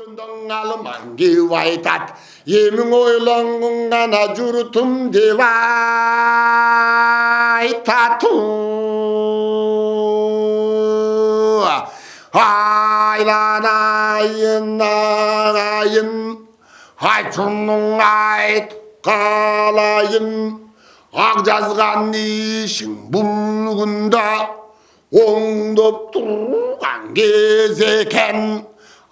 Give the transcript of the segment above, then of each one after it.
Şundan almangi vaytat yemin oylanğana jurtum devaytatu aylanayın ayın hayçunun ayt kalayın ak жазған işin bulgunda oңдоп turgan kez eken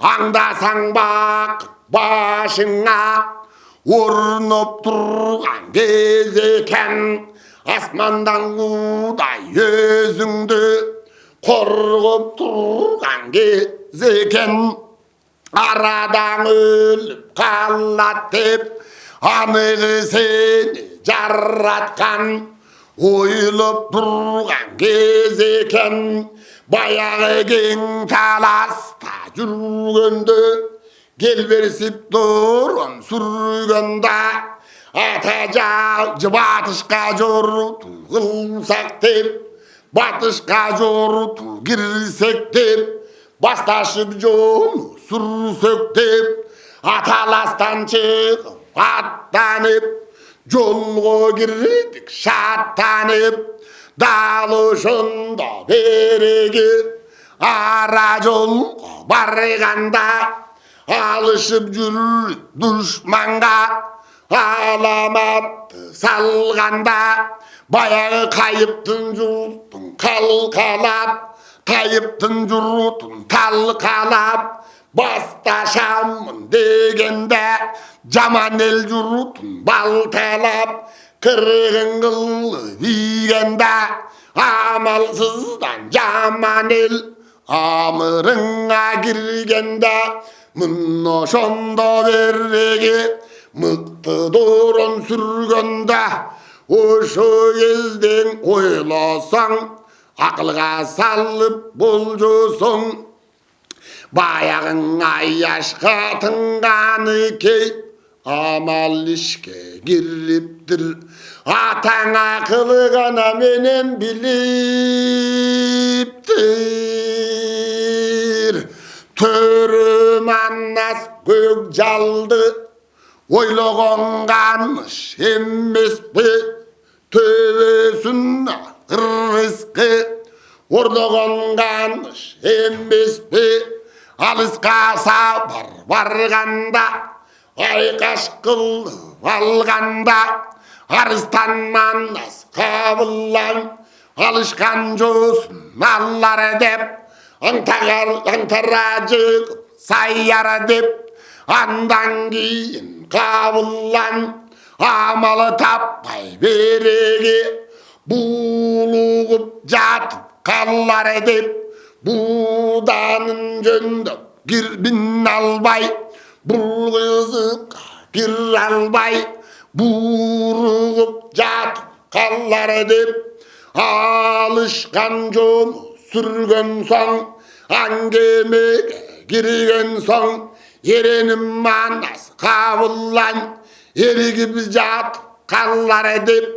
аңдасаң бақ башыңа орнып тұрған кез екен асмандан құдай өзіңді қорғап тұрған кез екен арадан өліп қалады деп анық сені жаратқан ойлап тұрған кез екен баяғы кең таласта жүргенде келберсіп тұрын сүргенде ата жау батышқа жорту қылсақ деп батышқа жорту кірсек деп басташып жолы сүрсек деп аталастан шығып аттанып жолға кірдік шаттанып дал ұшында береге ара жолға барғанда алышып жүр дұшманға аламатты салғанда баяғы қайыптың жұртын қалқалап қайыптың жұртын талқалап басташамын дегенде жаман ел жұртын балталап кіргін қылы дегенде амалсыздан жаман ел амырыңа кіргенде мұны ошондо береге мыкты дорон сүргенде ошо кезден ойласаң ақылға салып болжосоң баяғың аяшқа тыңғаны кей амал ішке кіріптір атаң ақылы ғана менен біліптір төрім аннас көк жалды ойлаған қаныш емес пе төбесін рызқы орнаған қаныш емес пе алысқа сапар барғанда айқаш қылып алғанда арыстан манас қабылан алышқан жосын аллар деп аңтара жығып саяр деп андан кейін қабылан амалы таппай береге булығып жатып қалар деп буданын жөндеп кірбін албай бұл қызыққа кір албай бурығып жатып қалар деп алышқан жол сүрген соң әңгемеге кірген соң еренім манас қабылан ерігіп жатып қалар деп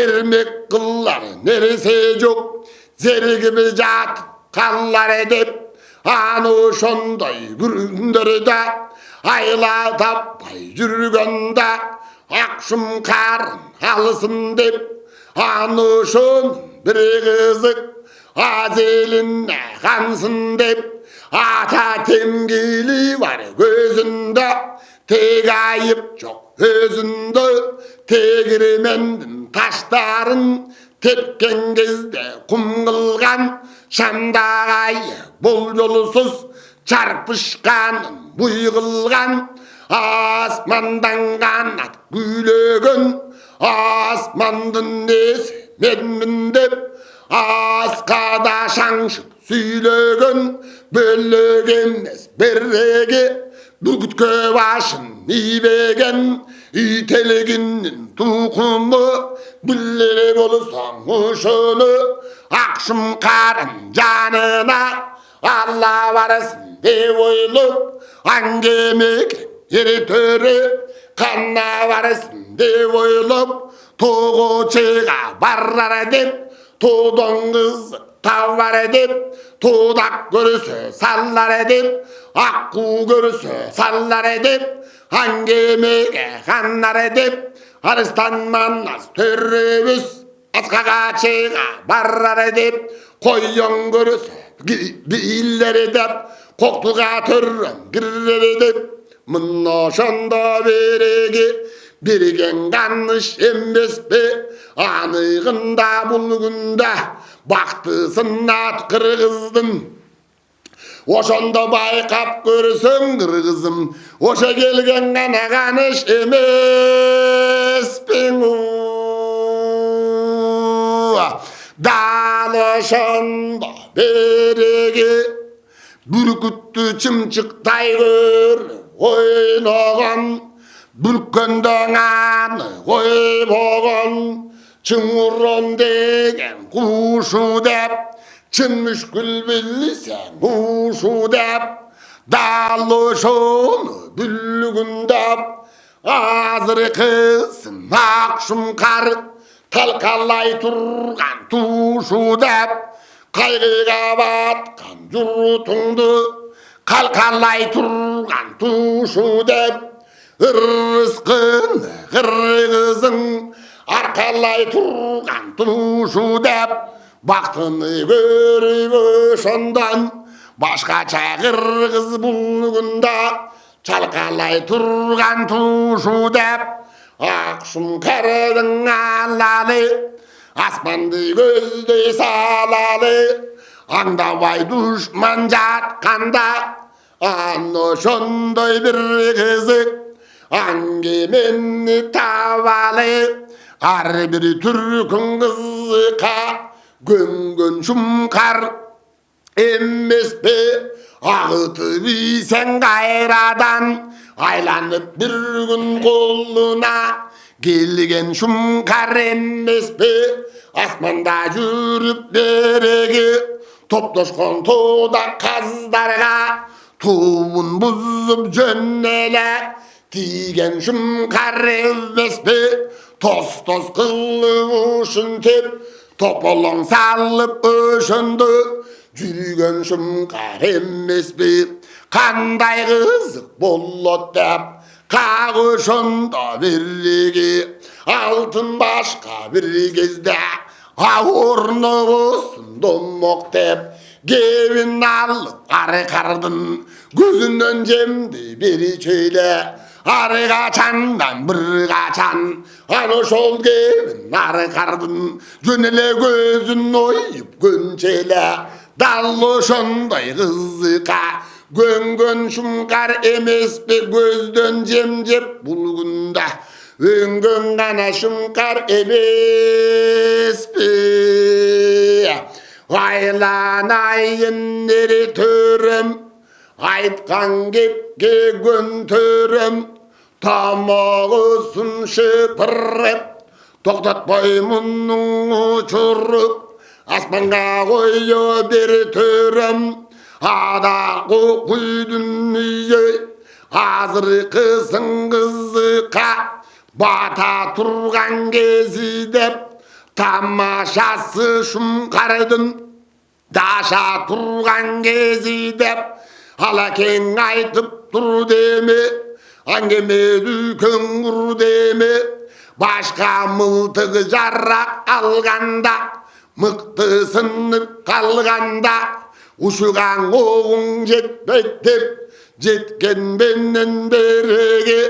ермек қылар нерсе жоқ зерігіп жатып қалар деп аны ошондой күндерде айла таппай жүргенде ақшым қарын алсын деп аны ошон бір қызық аз еліне қансын деп ата теңгелі бар көзінде тек айып жоқ өзінде тегірмендің таштарын тепкен кезде құм қылған шамдағайы бұл жолсыз чарпышқанын бұйғылған асмандан қанат күйлеген асмандың несі менмін деп асқада шаңшып сөйлеген бөлек емес береге бүгітке башын ибеген ителгінің тұқымы білер болсаң ошоны ақшым қарын жанына алла барсын деп ойлап әңгемеге ерітөрі қана барсын деп ойлап тоғочыға барар деп тодан қызық табар деп тудақ көрсе салар деп аққу көрсе саллар деп, аңгемеге қаннар деп, арыстан манас төребіз асқаға чыға барар деп, қойын көрсе билер деп, қоқтыға түрін кірер деп, мұны шонда береге берген қаныш емес пе? Анығында бұл күнде бақтысын ат қырғыздың. Ошонда байқап көрсең қырғызым, оша келген ғана қаныш емес пең. Дал ошонда береге бүркітті чымчықтай көр ойнаған, бүркендің аны қой болған, чыңырым деген құшу деп, чын мүшкіл білсең ұшу деп, дал ошоны бүлгіндеп, азыр қысын ақшым қар талқалай тұрған тушу деп, қайғыға батқан жұртыңды қалқалай тұрған тушу деп, ырысқын қырғызың арқалай тұрған тушу деп, бақтыны көріп ошондан башқача қырғыз бұл күнде чалқалай тұрған тушу деп, ақшым қардың алалы аспанды көздей салалы, аңдабай дұшман жатқанда аны шондай бір қызық әңгемені табалы, әрбір түркің қызыққа көнгөн шұмкар емес пе? Ағытып исең қайрадан айланып бір күн қолына келген шұмкар емес пе? Аспанда жүріп береге топтошқан тода қаздарға туын бұзып жөнеле тиген шұмкар емес пе? Тос-тос қылып ұшын теп, тополың салып өшінді жүрген шұмкар емес пе? Қандай қызық болот деп, қақ өшінді береге алтын башқа бір кезде ауырны болсын домоқ деп, кебін алып ары қардың көзінен жемді бері чөйле, ары қачандан бір қачан аны шол кебін ары қардың жөнеле көзін ойып көнчеле, дал ошондай қызыққа көнгөн шұмкар емес пе? Көзден жем жеп бұл күнде өңгөн ғана шұмкар емес пе? Айланайын ері төрім, айтқан кепке көн төрім, тамағысын шыпырып, тоқтатпай мұның ұшырып, аспанға қойы бір төрім, адағы құйдың үйе, азыр қысың қызыққа бата тұрған кезі деп, тамашасы шұмкардың даша тұрған кезі деп, алакең айтып тұр деме, әңгеме дүкен құр деме, башқа мылтығы жарақ алғанда, мықты сынып қалғанда, ұшыған оғың жетпек деп, жеткен беннен береге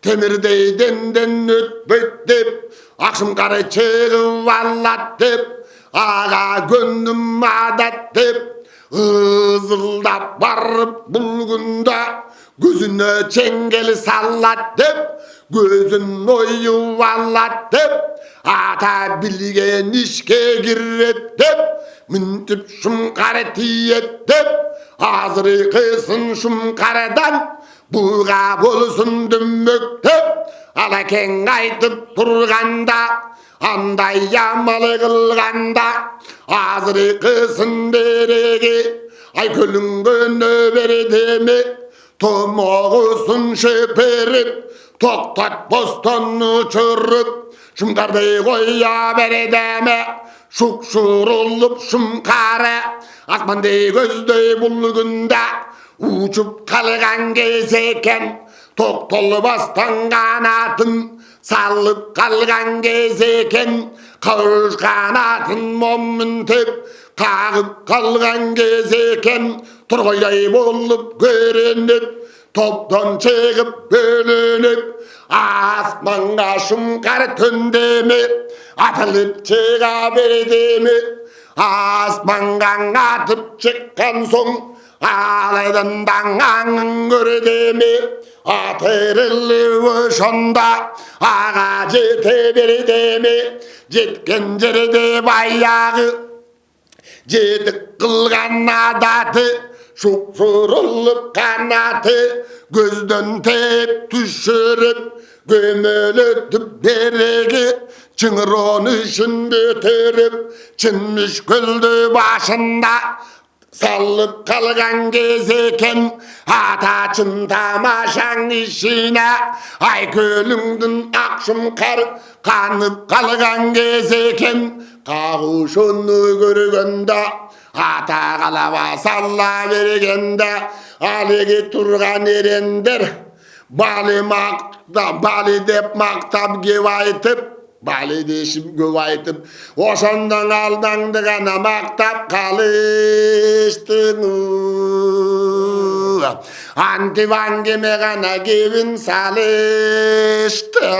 темірдей денден өтпек деп, ақшым қары чегіп алат деп, аға гөндім адат деп, ызылдап барып бұл күнде көзіне чеңгел салат деп, көзін ойып алат деп, ата білген ішке кірет деп, мінтіп шұмкары тиет деп, азыр қысын шұмкарыдан бұға болсын дүммек деп, алакең айтып тұрғанда, андай ямалы қылғанда, азыр қысын береге ай көлінгені бердеме, томағысын шеперіп, тоқтат бостан ұшырып, шұмкарды қоя бердеме, шұқ-шұрылып шұмкары, аспандай көздей бұл күнде uçup kalgan gezeken toktolbastan kanatın sallıp kalgan gezeken kavruş kanatın momintip kağıp kalgan gezeken turgayday bolup görünüp toptan çıkıp bölünüp asmanga şumkar töndemi atılıp çığa berdimi asmangan atıp çıkkan son alaydan dağın gördemi atırılı şonda ağacı teberdimi jetken jerde bayağı jedik kılgan adatı şukşurulup kanatı gözden tep düşürüp gömülüp beregi çıngıron işin götürüp çinmiş güldü başında sallıp kalgan gezeken ataçın tamaşan işine ay kölüngdün akşım kar kanıp kalgan gezeken kavuşunu görgende ata kalaba salla vergende aligi turgan erendir bali dep maktap gevaytıp bali deşim gevaytıp oşondan aldandı gana maktap kalıştın antivangime gana gevin salıştı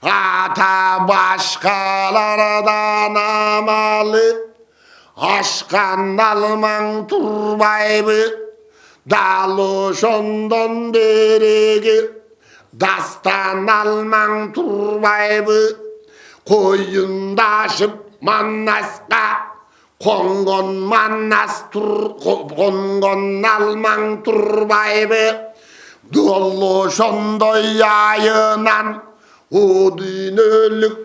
ata başkalardan amalı aşkan alman turbaybı dalı şondan beregi dastan alman turbaybı koyun daşıp mannaska kongon alman turbaybı dolu şonda yayınan o dünölük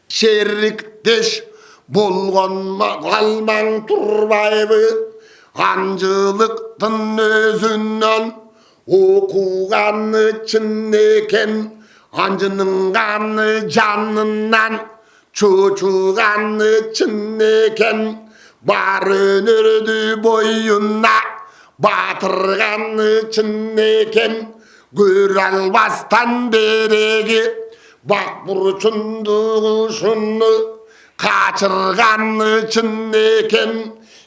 şerrikteş bolgon alman turbaybı ancılıktın özünden okuganı çinleken ancının kanı canından çocuğanı çinleken barınırdı boyuna batırganı çinleken gör bastan beregi bak burçundu şunu kaçırganı çinleken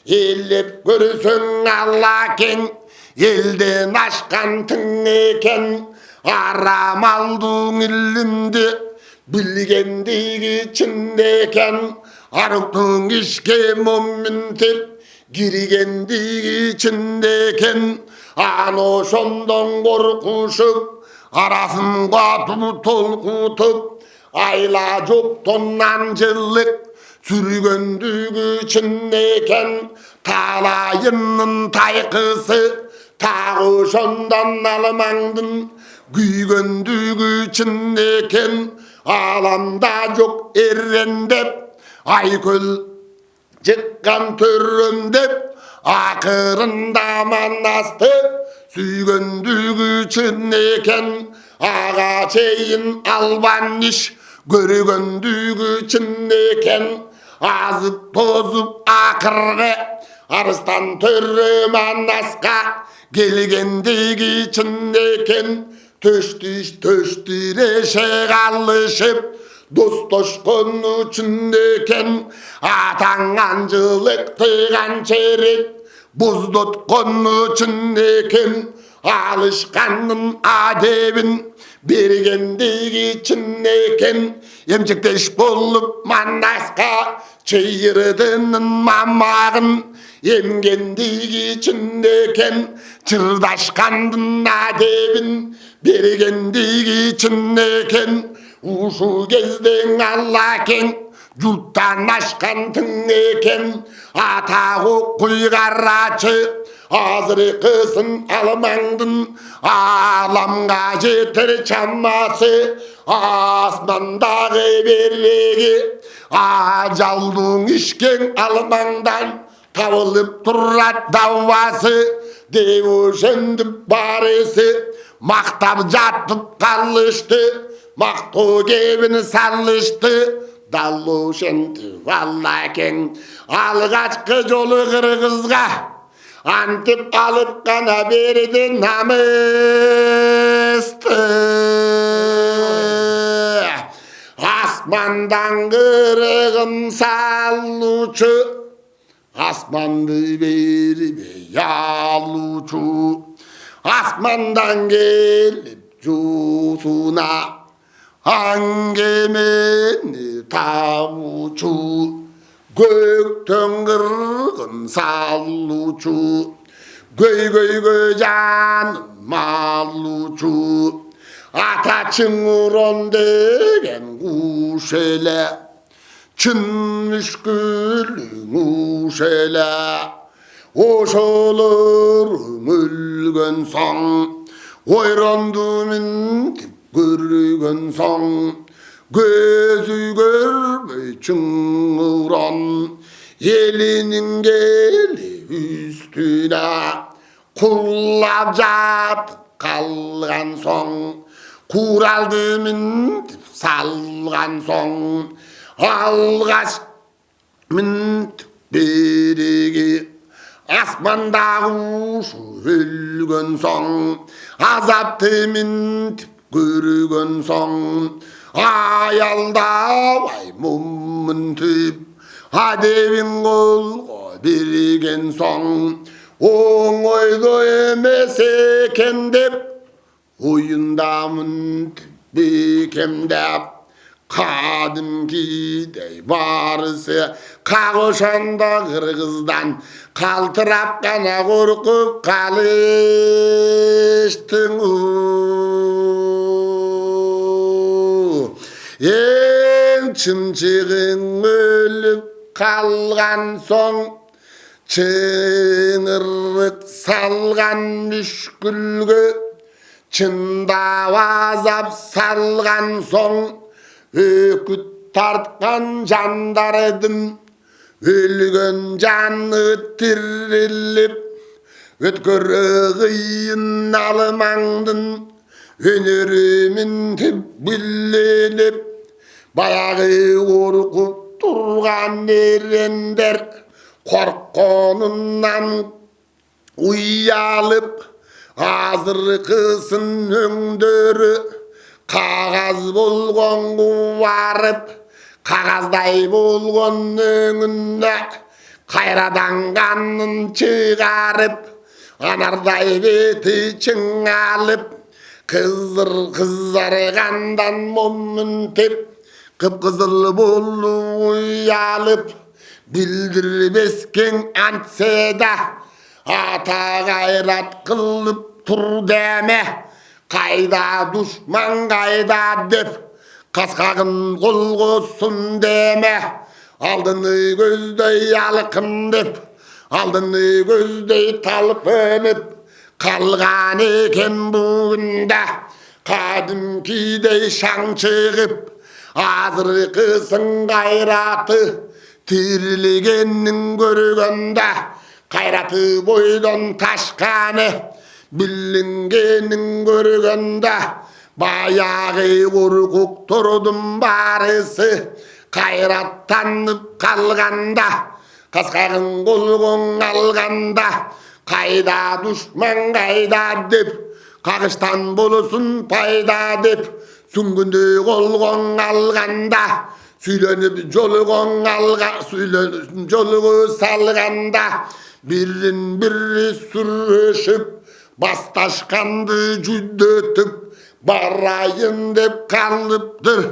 elip görüsün Allah'ken elden aşkan tıneken aram aldın illindi bilgendiği içindeken arıktın işke momintip girigendiği içindeken ano şondan korkuşup arasın katıp tolkutup ayla çok tonlancılık sürgündüğü içindeyken talayının taykısı tağı şondan almandın güygöndüğü içindeyken alamda çok errendep ayköl çıkkan törröndep akırında manastı süygöndüğü içindeyken ağa çeyin alban iş görgöndüğü içindeyken azıp tozup akırı arıstan törrü mannaska gelgendiği içindeyken töştüreşe kalışıp dostoşkun içindeyken atan ancılık tıygan çerik buzdut içindeyken alışkanın adebin bergendiği içindeyken emcikteş bolup mannaska çeyirdi'nin mamağın emgendiği içindeyken çırdaşkandın adebin bergendiği içindeyken uşu gezdin Allah'ken juttan aşkan tınleken atağı kuygarraçı hazır kısın almandın alamga jeter çamması asmandağı birliği acaldın işken almandan tavılıp durat davası devuşendim barisi maktap jatıp kalıştı maktu gebini sallıştı dallu şenti vallaken algaçkı jolu kırgızga Antip alıp kana berdi namısты. Asmandan kırığın salluçu, asmandı berbe yaluçu. Asmandan gelip cusuna, hangemeni tavuçu. Gökten kırgın salluçu, göy göy göy canım malluçu. Ata çıngıron degen kuş ele, çın müşkülün uş ele. Oşolurun ölgen soň, oyrandy mintip görgen soň. Gözü görmey çıngıran, elinin geli üstüne. Kullap jatıp kalgan soň, kuraldy mintip salgan soň. Algaç mintip berigi, asmanda kuş ölgen soň. Azapty mintip görgen soň. Ayalda vay mummuntip, adevin kolga bergen soň. Oňoýda emes eken dep, oyunda mintip bekem dep. Kadimkidey barысы kaguşanda kırgızdan, kaltırap gana korkup kalıştın. En çımçığın ölüp kalgan soň, çıngırlık salgan müşkülgö, çındap azap salgan soň. Öküt tartkan jandarydın, ölgen jany tirilip, ötkörü gıyın almaňdyn, önerimin tip billenip. Bayağı korkup turgan erender, korkonundan uyalıp, azırkısın öňdörü kagaz bolgon guvarıp, kagazday bolgon öňünde kayradan gannyn çıgarıp, anarday beti çıňalyp, kızargandan mommüntip, kıpkızıl bollu uyalıp, bildirbesken antseda, ata gayrat kılıp tur deme. Kayda düşman kayda dep, kaskagın kolgosun deme. Aldyny gözdey yalkın dep, aldyny gözdey talpınıp kalgan eken bugünde. Kadimkidey şaň çıgıp, azırkısın gayratı tirilgeninin görgende. Gayratı boydan taşkanı bilingenin görgende. Bayağı korkuk turdum barысы gayrattanıp kalganda. Kaskagın kolgon alganda, kayda düşman kayda dep, kagıştan bolusun payda dep. Süngünde kolgon alganda, süýlenip jolgon alga, süýlenip jolgu salganda. Birin biri sürüşüp, bastaşkandy jüdötüp, barayın dep kalıptır.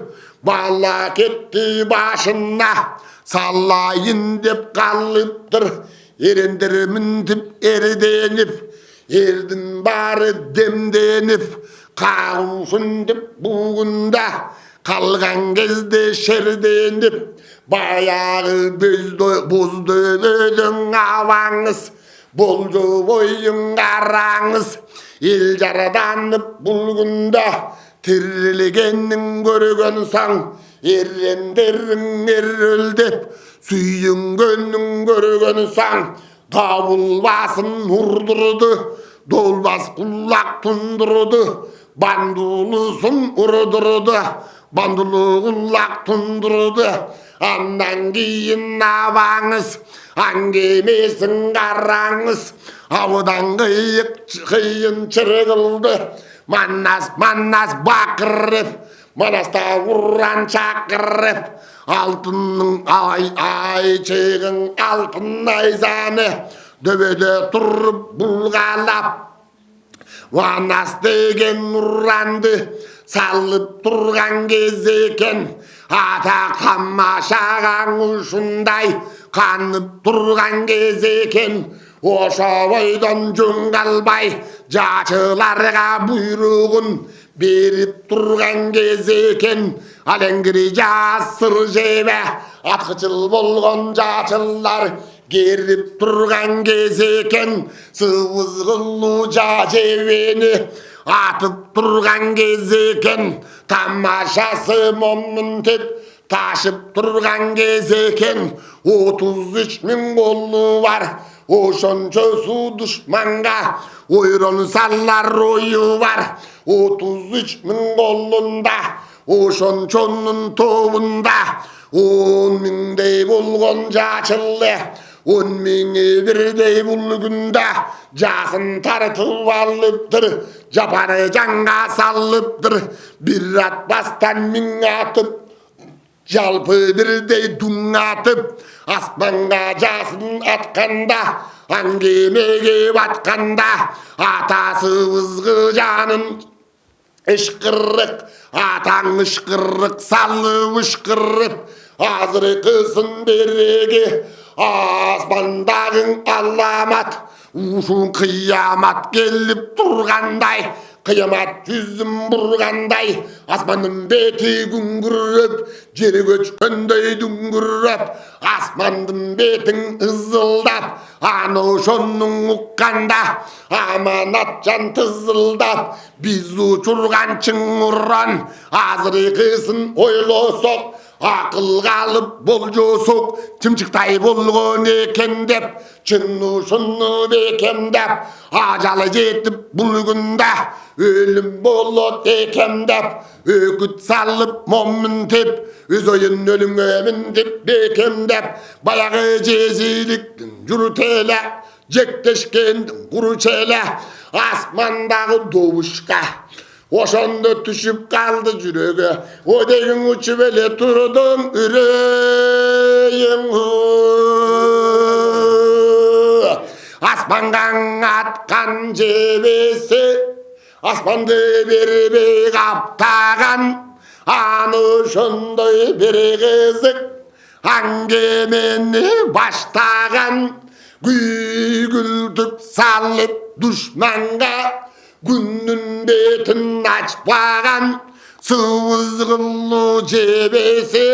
Bala ketdi başına, sallayın dep kalıptır. Erendir mintip erdenip, erdin bari demdenip, kavuşun dep bugünde, kalgan gezde şerdenip. Bayağı bozdu ölün avaňyz, boldu boyun karaňyz. El jaradanıp bulgunda, tirilgenin görgen soň, erenderin eröldep, süýüngeniň görgen soň. Davul basın hurdurdu, dolbas kullak tundurdu, bandulusun urdurdu, bandulu kullak tundurdu. Andan giyin avaňyz, аңгемесін қараңыз аудан қиын чырғылды маннас бақырып манаста ұран шақырып алтынның айчығын алтын найзаны дөбеде тұрып бұлғалап манас деген ұранды салып тұрған кез екен ата қамашаған ұшындай қанып тұрған кез екен ошо ойдан жөн қалбай жачыларға бұйрығын беріп тұрған кез екен алеңгіри жасыр жебе атқычыл болған жачылар керіп тұрған кез екен сыбыз қылу жажебені атып тұрған кез екен тамашасы момын деп ташып тұрған кез екен 33 мың қолы бар ошончосу душманға ойрон салар ойы бар 33 мың қолында ошончонун тобунда 10 миңдей болгон жачылы 10 миңи бирдей бул күндө жасын тартып алыптыр жапаны жаңга салыптыр бир атпастан миң атып жалпы бирдей дуң атып аспанга жасын атканда аңгемеге батканда атасыбызгы жанын ышкырык атаң ышкырык салып ышкырып азыркысын береге аспандагы аламат ушун кыямат келип тургандай кыямат жүзүн бургандай асмандын бети күңгүрөп жери көчкөндөй дүңгүрөп асмандын бетиң ызылдап аны ошонун укканда аманат жан тызылдап биз учурган чыңуран азыркысын ойлосок акылга алып болжосок чымчыктай болгон экен деп чын ушуну бекемдеп ажалы жетип бул күндө өлүм болот экен деп өкүт салып момунтип өз оюн өлүмгө міндеп бекемдеп баягы жезиликтин журут эле жектешкендин куруч эле асмандагы добушка ошондо түшүп калды жүрөгө одегиң учуп эле турдуң үрөйүң аспанга аткан жебеси аспанды бербей каптаган аны ошондой бир кызык аңгемени баштаган күйгүлтүк салып душманга күннүн бетин ачпаган сыбыз кылуу жебеси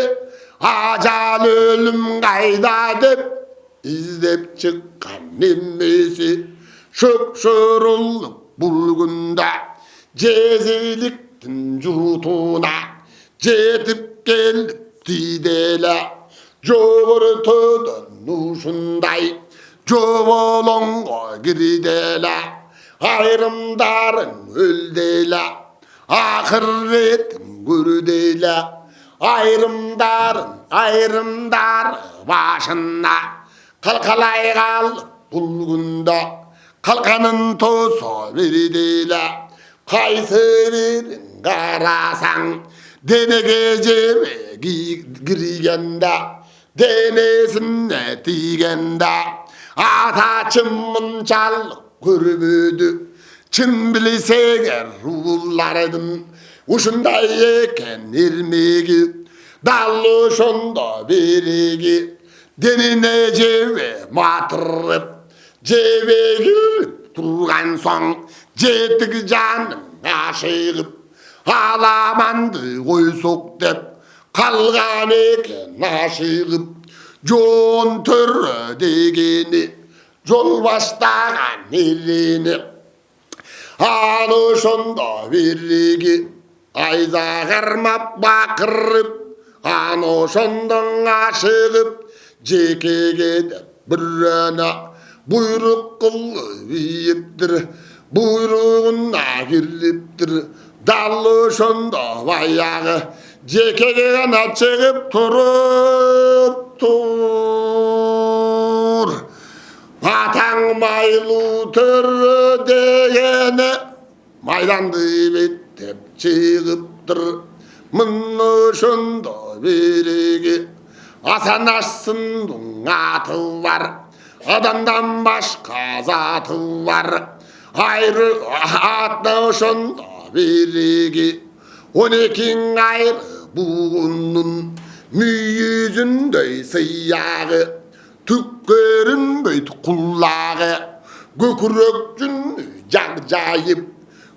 ажал өлүм кайда деп издеп чыккан немеси шөкшөрүлүп бул күндө жезиликтин журутуна жетип келипти деле жогортодон ушундай жоболоңго кирди эле айрымдарың өлдейле акыретін көрдейле айрымдар башына қалқалай қалып бұл күнде қалқанын тосо бердейле қайсы бірін қарасаң денеге жебе кіргенде денесіне тигенде ата чымын чалық көрбөдү чын билсеңер рулардын ушундай экен ирмеги дал ошондо бириги денине жебе матырып жебе кирип турган соң жетик жанын ашыгып аламанды койсок деп калган экен ашыгып жон төрө дегени жол баштаган элини аны ошондо бириги айза кармап бакырып аны ошондон ашыгып жекеге деп бирөөнө буйрук кылып ийиптир буйругуна кириптир дал ошондо баягы жекеге гана чыгып туруптур атаң майлы түрі дегені майланды беттеп шығыптыр. Мұны шынды береге асан ашсындың аты бар, адамдан башқа заты бар. Айры атны шынды береге 12 айры буынның мүйізіндей сияғы, түк көрінбейді құлағы, көкірек жүнді жақ жайып,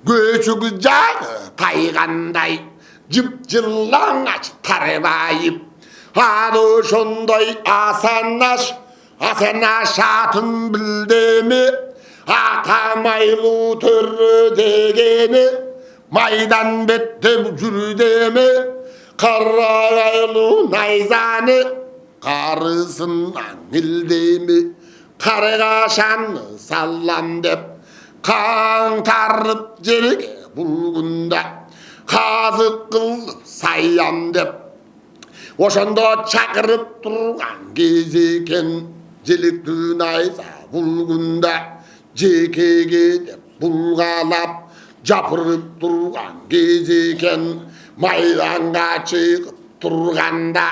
көшігі жағы тайғандай, жып жылаңаш тарбайып. Аны шондай асанаш атын білдеме, ата майлы түрі дегені майдан беттеп жүрдеме, қарағайлы найзаны қарысынан елдеме, қарғашаны салам деп қаңтарып жерге бұлғында қазық қылып саям деп. Ошондо чакырып турган кез экен, желектүү найза булгунда жекеге деп булгалап жапырып турган кез экен. Майданга чыгып турганда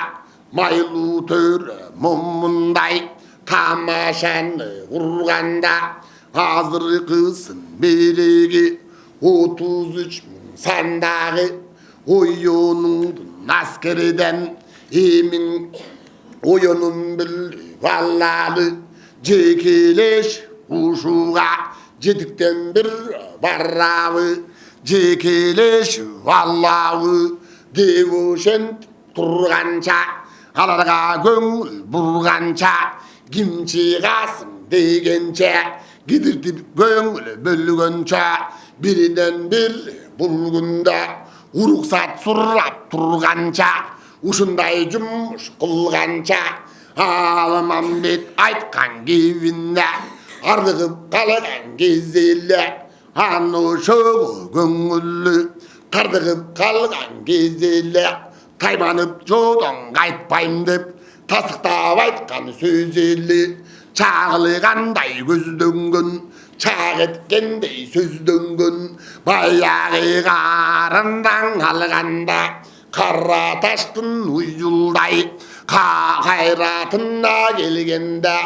майлуу төрө момундай тамашаны урганда, азыркысын береги 33 000 сандагы оюнуңдун аскериден эмин оюнун билип алалы, жекелеш ушуга жетиктен бир барабы, жекелеш аллабы деп ошентип турганча, аларга көңүл бурганча, кимчи касым дегенче, кидиртип көңүл бөлгөнчө, биринен бир булгунда уруксат сурап турганча, ушундай жумуш кылганча, Алмамбет айткан кебинде ардыгып калган кезеле, аны шөгө көңүллү тардыгып калган кезеле, тайманып жодон кайтпайм деп тасыктап айткан сөз эле, чагылгандай көздөнгөн, чак эткендей сөздөнгөн, баягы карындан алганда кара таштын уюлдай, кайратына келгенде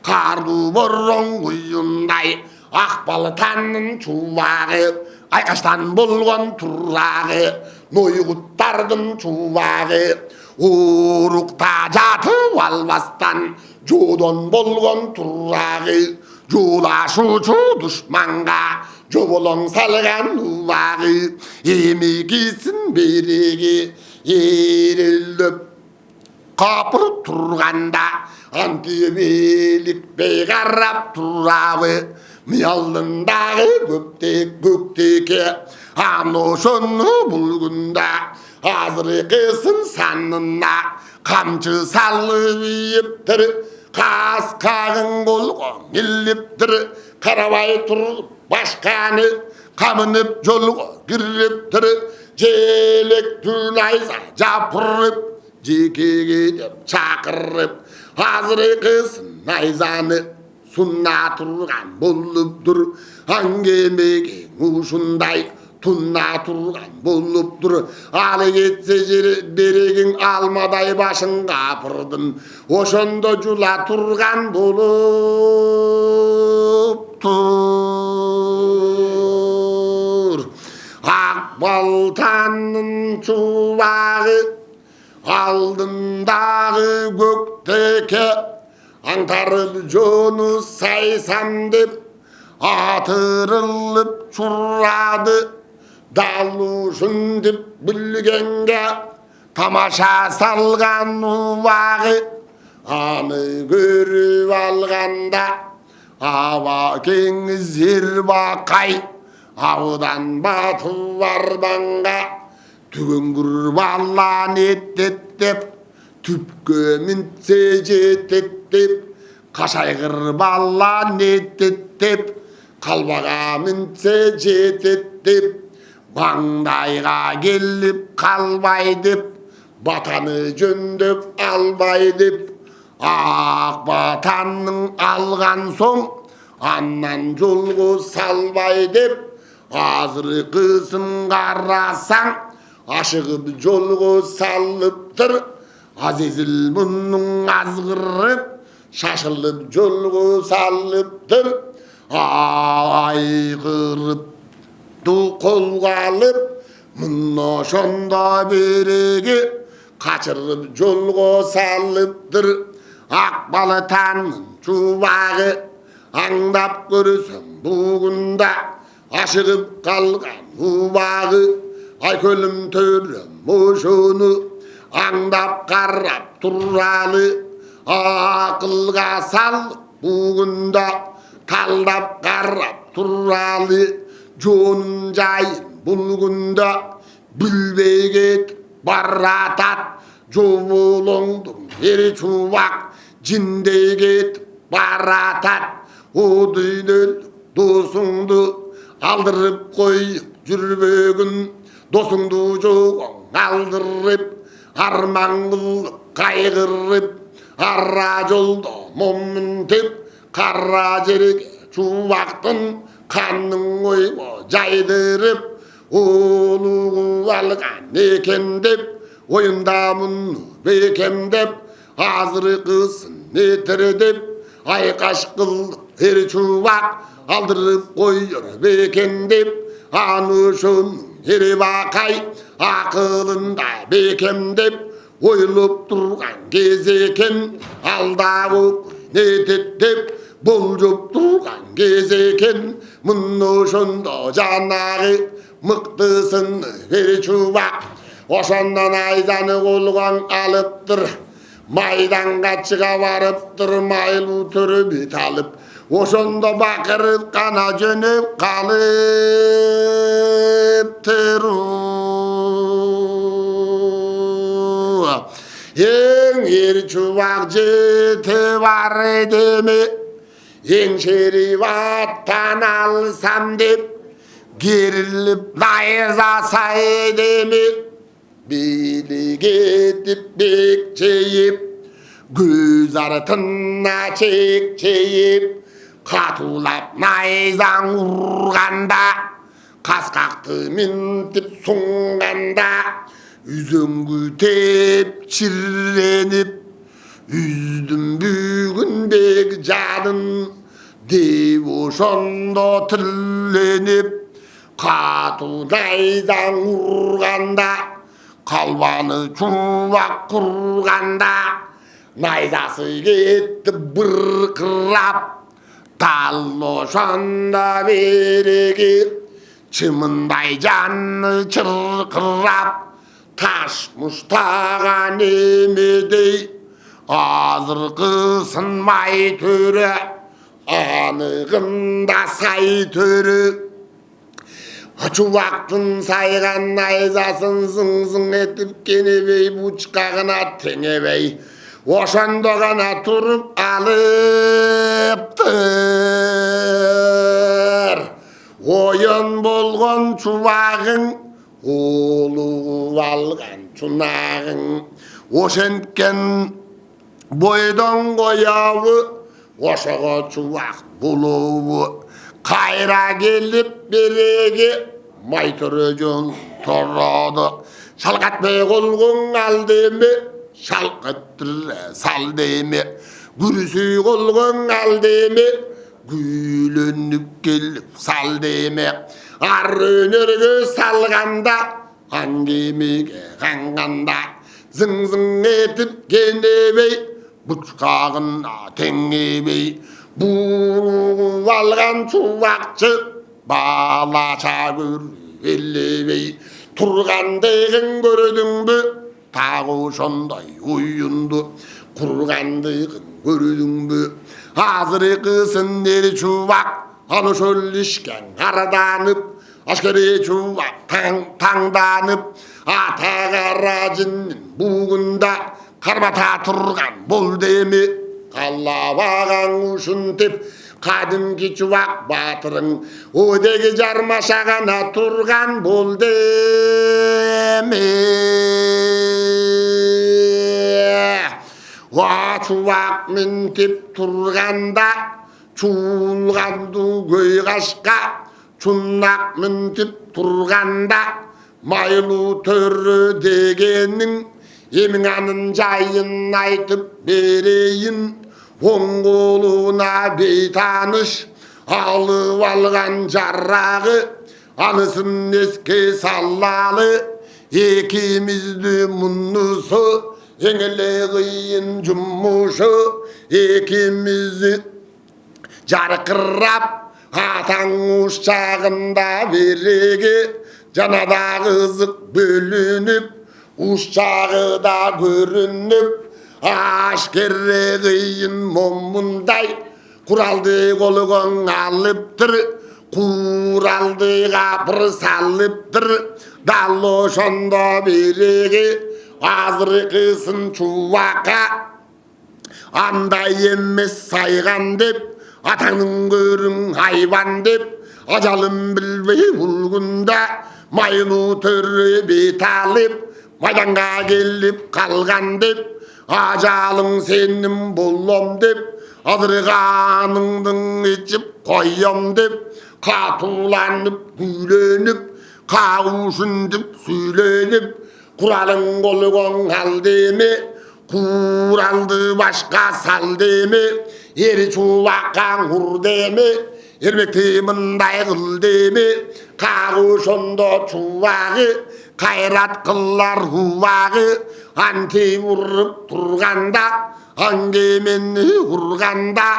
карды борон уюндай, ак балтанын чубагы, айкаштан болгон турагы, нойгуттардын чубагы, урукта жатып албастан жодон болгон турагы, жолашуучу душманга жоболоң салган убагы, эми кисин береги эрелдеп капырып турганда, антибеликпей карап турабы, мыялдындагы көктеке, аны ошону булгунда азыркысын санына камчы салып ийиптир, кас кагын колго илиптир, карабай туруп башканы камынып жолго кириптир, желектүү найза жапырып жекеге деп чакырып, азыркысын найзаны сунна турган болуптур, аңгемеге ушундай тунна турган болуптур. Алы кетсе жери берегиң алмадай башың капырдын, ошондо жула турган болуптур. Ак балтанын чубагы, алдындагы көктеке, аңтарып жону сайсам деп атырылып чурады, дал ушун деп билгенге тамаша салган убагы, аны көрүп алганда аба кеңиз жер бакай, абыдан батып арбанга түгөнгүр бала неттеттеп, түпкө минтсе жететтеп, кашайгыр бала неттеттеп, калбага минтсе жететтеп, маңдайга келип калбай деп, батаны жөндөп албай деп, Ақбатанның алған соң аннан жолғы салбай деп азырқысын қарасаң ашығып жолғы салыптыр. Азизіл мұның азғырып шашылып жолғы салыптыр. Айғырып ду қолға алып мұны шонда береге қачырып жолға салыптыр. Ақбатанның шуағы аңдап көрсем бүгінда ашығып қалған убағы. Айкөлім төрем ошоны аңдап қарап тұралы. Ақылға салып бүгінда талдап қарап тұралы. Жонын жайын бұл күнда білбей кетіп баратат. Жоболоңдың ер чубақ жиндей кетіп баратат. О дүйнел досыңды алдырып қойып жүрбегін, досыңды жоғың алдырып арман қылып қайғырып, ара жолда момынтеп қара жерге чубақтың қанның ойға жайдырып, олуғы алған екен деп ойында мұны бекемдеп, азырқысын етірдеп айқаш қылып ер чубақ алдырып қойыр бекемдеп. Аны шоның ере бақай ақылында бекемдеп ойлып тұрған кез екен. Алдағы не теттеп болжып тұрған кез екен. Мұны шонда жанағы мықтысын ер чубақ ошандан айзаны қолған алыптыр. Майданға шыға барыптыр, майлы түрі бет алып, ошонда бақырып қана жөніп қалыптыр. Ең ер чубақ жете бар деме, еңшеріп аттан алсам деп, керіліп найзасай деме. Билік етіп бекчейіп, көз артына чекчейіп, қатулап найзаң ұрғанда, қасқақты мінтіп сұңғанда, үзеңгі теп чирреніп, үздім бүгін бек жадын деп ошондо тілленіп, қату найзаң ұрғанда, қалбаны чубақ құрғанда, найзасы кетті бұрқырап, тал ошонда береге чымындай жаны чырқырап, таш мұштаған емедей азырқысын май төрі, анығында сай төрі. Чубақтың сайған найзасын зың-зың етіп кенебей бұчқағына теңебей ошондо ғана тұрып алыптыр. Ойын болған чубағың, олуғып алған чунағың, ошенткен бойдон қояуы, ошоға чубақ болуы. Қайра келіп береге май түрі жон тұрады. Шалқатпай қолғың ал деме, шалқыттыр сал деме. Күрісі қолғың ал деме, күйленіп келіп сал деме. Ар өнерге салғанда, әңгемеге қанғанда, зың-зың етіп кенебей, бұчқағына теңебей. Бұғып алған чубақшы балаша көрелебей, тұрғандығын көрдің бі, тағы ошондай ойынды құрғандығын көрдің бі. Азырқысын ер чубақ аны шөлішкен қарданып, әскери чубақ таңданып, ата қара жынның бұғында қарбата тұрған бұл деме. Қалабаған ұшын теп, қадымки чубақ батырың, өдегі жармашағана тұрған бол деме. çuvak mintip turganda çulgandu göy kaşka çunnak mintip turganda maylu törü degenin yeminanın jayın aytıp bereyin oң koluna beytanış alıp algan jarragı anısın eske sallalı ikimizdi munnusu eňele kıyın jummuşu ikimizi jarkırap ataň uşağında beregi janada kızık bölünüp uşağı da görünüp aşkere kıyın mommunday kuraldı kolgon alıptır kuraldı kapır salıptır dallo şonda beregi azır kısın çuvaka anda emmes saygan dep atanın görün hayvan dep ajalım bilbey bulgunda maylu törü betalip maydanga gelip kalgan dep ajalın senin bollom dep azırganыңдың içip koyom dep katulanıp gülenip kavuşundip söylenip kuralın kolgon al demi kuraldı başka sal demi eri çuvakan vur demi ermekti mınday kıl demi kavuşunda çuvağı kayrat kıllar huvağı anti vurup turganda hangemeni vurganda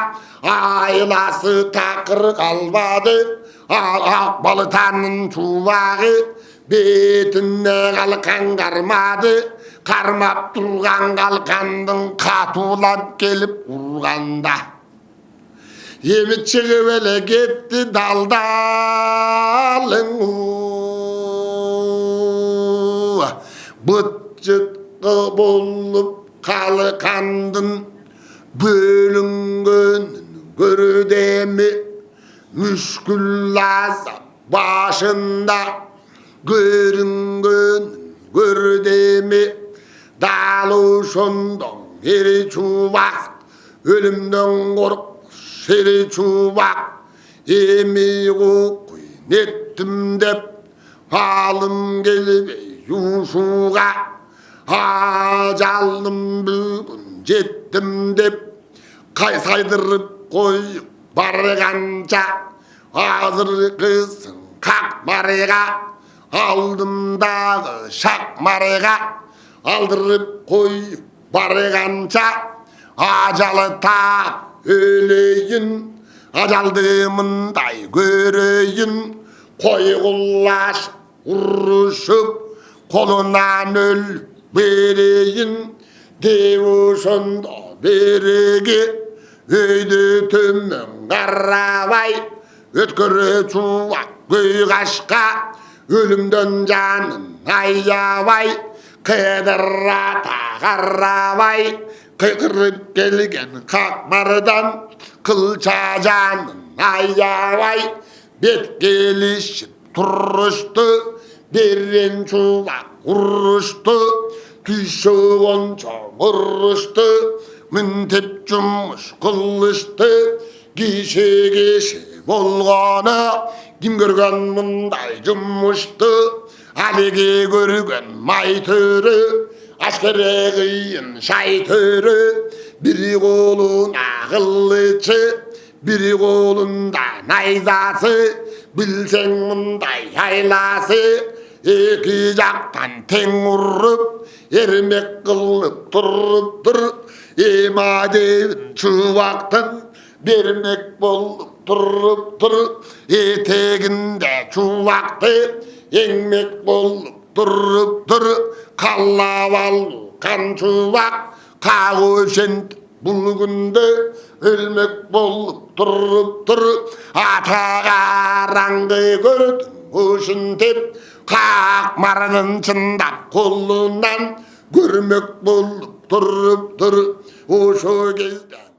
aylası takır kalmadı akbalıtanın çuvağı betine kalkan karmadı karmap turgan kalkandın katulap gelip vurganda yemi çıkıp ele gitti daldalın bıt çıtkı bolup kalkandın bölüngen gördemi müşkül azap başında görüngen gördemi dalı şondan eri çuvak ölümden korkmuş eri çuvak emi kokuyun ettim dep halim gelip yuşuğa ajalım bugün jettim dep saydırıp koyup barganca hazır kızın kakmarıga aldımдағы şakmarıga aldırıp koyup barganca ajalı tap öleyin ajaldımınday göreyin koy kullaş uruşup kolundan ölüp bereyin devuşunda beregi öydü tömmen karabay ötkürü çuvak göy kaşka ölümden canın ayyavay kıdırata karabay kıkırıp gelgen kakmardan kılça canın ayyavay bet gelişip turuştu derin çuvak vuruştu tüşüğün çamuruştu müntep cummuş kılıştı gişe gişe bolgana kim görgen mınday cummuştu alege görgen may törü askere kıyın şay törü biri koluna kılıçı biri kolunda nayzası bilsen mınday haylası iki jaktan teң urrup ermek kılıp turuptur emadevin çuvaktın bermek bolup turuptur eteginde çuvaktı engmek bolup turuptur kallavalı kan çuvak kağışent bulgundu ölmek bolup turuptur ata karangı gördüm uşuntep kakmarının çındap kolundan görmek bolup turuptur uşu kezden